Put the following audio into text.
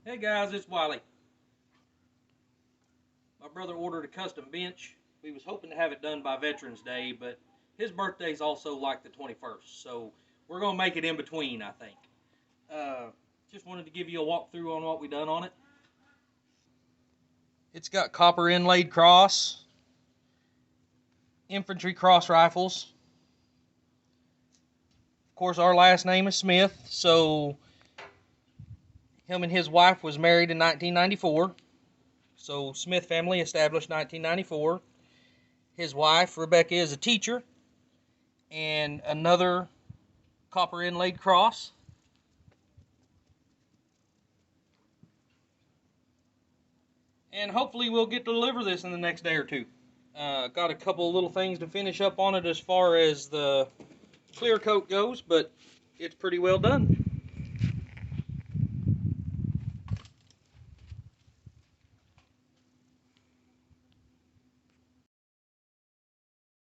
Hey guys, it's Wiley. My brother ordered a custom bench. We was hoping to have it done by Veterans Day, but his birthday's also like the 21st, so we're gonna make it in between, I think. Uh, just wanted to give you a walkthrough on what we done on it. It's got copper inlaid cross, infantry cross rifles. Of course, our last name is Smith, so him and his wife was married in 1994. So Smith family established 1994. His wife, Rebecca, is a teacher, and another copper inlaid cross. And hopefully we'll get to deliver this in the next day or two. Got a couple of little things to finish up on it as far as the clear coat goes, but it's pretty well done.